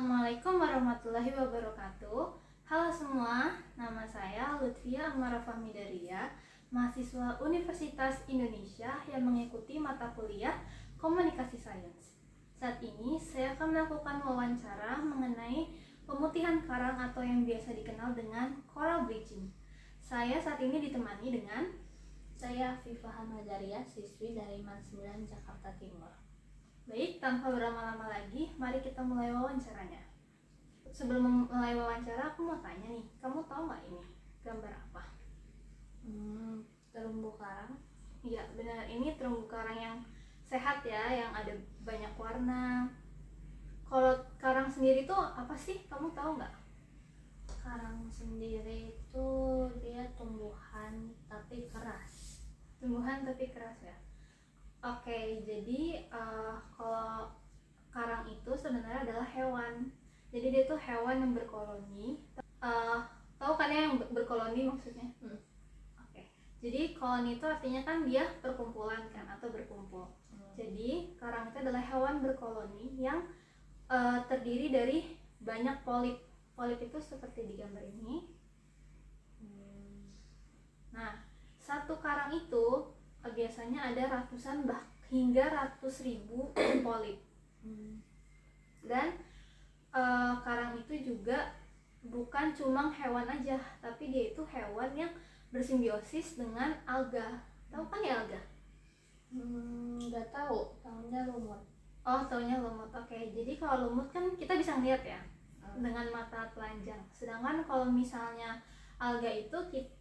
Assalamualaikum warahmatullahi wabarakatuh. Halo semua, nama saya Lutfia Amara Fahmidaria, mahasiswa Universitas Indonesia yang mengikuti mata kuliah Komunikasi Sains. Saat ini saya akan melakukan wawancara mengenai pemutihan karang atau yang biasa dikenal dengan coral bleaching. Saya saat ini ditemani dengan Saya Viva Hamadaria, siswi dari MAN 9 Jakarta Timur. Baik, tanpa berlama-lama lagi, mari kita mulai wawancaranya. Sebelum mulai wawancara, aku mau tanya nih, kamu tahu nggak ini gambar apa? Terumbu karang. Iya, benar. Ini terumbu karang yang sehat ya, yang ada banyak warna. Kalau karang sendiri tuh apa sih? Kamu tahu nggak? Karang sendiri itu dia tumbuhan tapi keras. Tumbuhan tapi keras ya. Oke, jadi kalau karang itu sebenarnya adalah hewan. Jadi dia tuh hewan yang berkoloni. Tahu kan ya yang berkoloni maksudnya? Oke. Jadi koloni itu artinya kan dia perkumpulan kan atau berkumpul. Jadi karang itu adalah hewan berkoloni yang terdiri dari banyak polip. Polip itu seperti di gambar ini. Nah, satu karang itu biasanya ada ratusan hingga ratus ribu polip. Dan karang itu juga bukan cuma hewan aja, tapi dia itu hewan yang bersimbiosis dengan alga. Tahu kan ya alga? Nggak tahu, tahunya lumut. Oh, taunya lumut. Oke, jadi kalau lumut kan kita bisa ngeliat ya dengan mata telanjang. Sedangkan kalau misalnya alga itu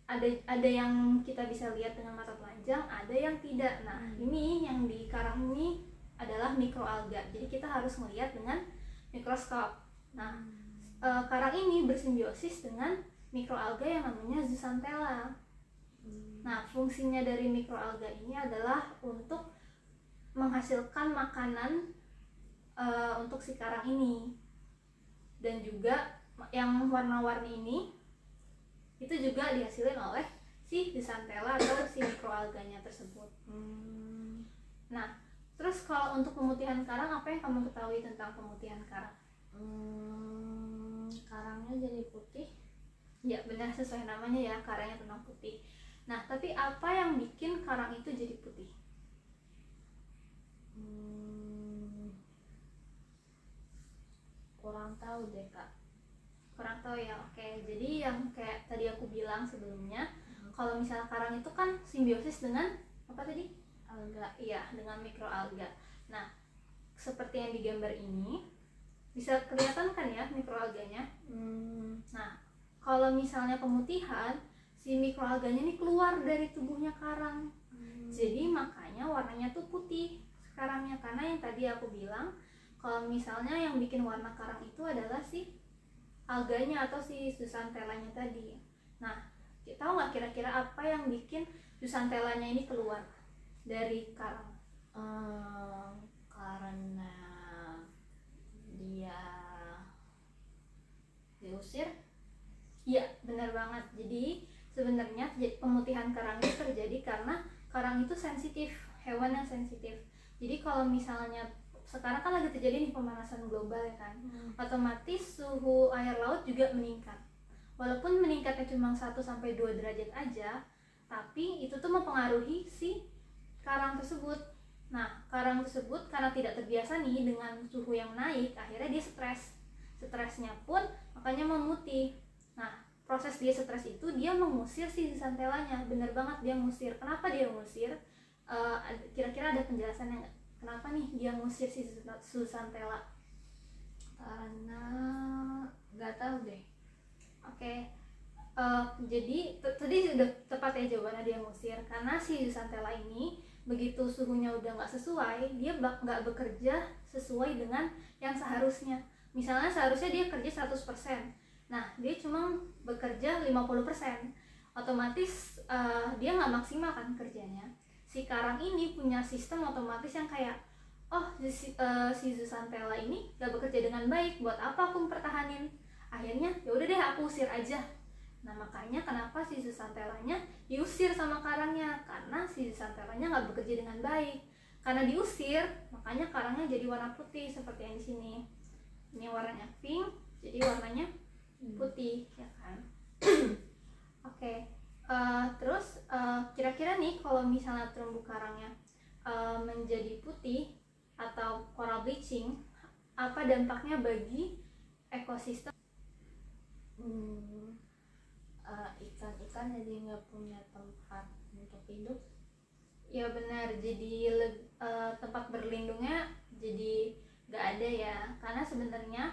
ada yang kita bisa lihat dengan mata telanjang, ada yang tidak. Nah, ini yang di karang ini adalah mikroalga. Jadi kita harus melihat dengan mikroskop. Nah, karang ini bersimbiosis dengan mikroalga yang namanya zooxanthella. Nah, fungsinya dari mikroalga ini adalah untuk menghasilkan makanan untuk si karang ini. Dan juga yang warna-warni ini itu juga dihasilkan oleh si zooxanthella atau si mikroalganya tersebut. Nah, terus kalau untuk pemutihan karang, apa yang kamu ketahui tentang pemutihan karang? Karangnya jadi putih. Ya, benar, sesuai namanya ya, karangnya warna putih. Nah, tapi apa yang bikin karang itu jadi putih? Kurang tahu deh, Kak. Kurang tahu ya. Oke, jadi yang kayak tadi aku bilang sebelumnya, kalau misalnya karang itu kan simbiosis dengan apa tadi? Alga. Iya, dengan mikroalga. Nah, seperti yang di gambar ini, bisa kelihatan kan ya mikroalganya? Nah, kalau misalnya pemutihan, si mikroalganya ini keluar dari tubuhnya karang. Jadi makanya warnanya tuh putih karangnya, karena yang tadi aku bilang kalau misalnya yang bikin warna karang itu adalah si alganya atau si zooxanthellanya tadi. Nah, tahu nggak kira-kira apa yang bikin zooxanthellanya ini keluar dari karang? Karena dia diusir. Iya, benar banget. Jadi sebenarnya pemutihan karang itu terjadi karena karang itu sensitif, hewan yang sensitif. Jadi kalau misalnya sekarang kan lagi terjadi nih pemanasan global ya kan, otomatis suhu air laut juga meningkat. Walaupun meningkatnya cuma 1-2 derajat aja, tapi itu tuh mempengaruhi si karang tersebut. Nah, karang tersebut karena tidak terbiasa nih dengan suhu yang naik, akhirnya dia stres. Stresnya pun makanya memutih. Nah, proses dia stres itu dia mengusir si zooxanthellanya. Bener banget, dia ngusir. Kenapa dia ngusir? Kira-kira ada penjelasannya nggak? Kenapa nih dia ngusir si zooxanthella? Karena nggak tahu deh. Oke. Jadi tadi sudah tepat ya jawabannya, dia ngusir karena si zooxanthella ini begitu suhunya udah nggak sesuai, dia nggak bekerja sesuai dengan yang seharusnya. Misalnya seharusnya dia kerja 100%, nah dia cuma bekerja 50%, otomatis dia nggak maksimal kan kerjanya. Si karang ini punya sistem otomatis yang kayak, oh si zooxanthella ini nggak bekerja dengan baik, buat apa aku mempertahanin? Akhirnya ya udah deh aku usir aja. Nah, makanya kenapa si zooxanthellanya diusir sama karangnya, karena si zooxanthellanya nggak bekerja dengan baik. Karena diusir, makanya karangnya jadi warna putih seperti yang di sini. ini warnanya pink, jadi warnanya putih, ya kan? Oke. Terus kira-kira nih kalau misalnya terumbu karangnya menjadi putih atau coral bleaching, apa dampaknya bagi ekosistem? Ikan-ikan jadi nggak punya tempat untuk hidup. Ya benar, jadi tempat berlindungnya jadi nggak ada ya, karena sebenarnya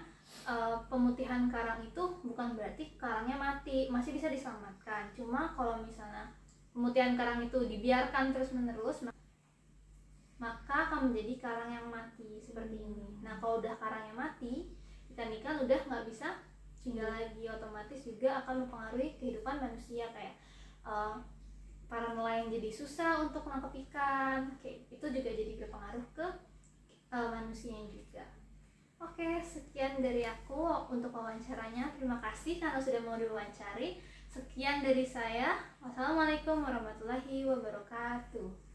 pemutihan karang itu bukan berarti karangnya mati, masih bisa diselamatkan. Cuma kalau misalnya pemutihan karang itu dibiarkan terus-menerus, maka akan menjadi karang yang mati seperti ini. Nah, kalau udah karangnya mati, ikan-ikan udah nggak bisa tinggal lagi, otomatis juga akan mempengaruhi kehidupan manusia, kayak para nelayan jadi susah untuk menangkap ikan, kayak itu juga jadi berpengaruh ke manusia juga. Oke, sekian dari aku untuk wawancaranya. Terima kasih karena sudah mau diwawancari. Sekian dari saya. Wassalamualaikum warahmatullahi wabarakatuh.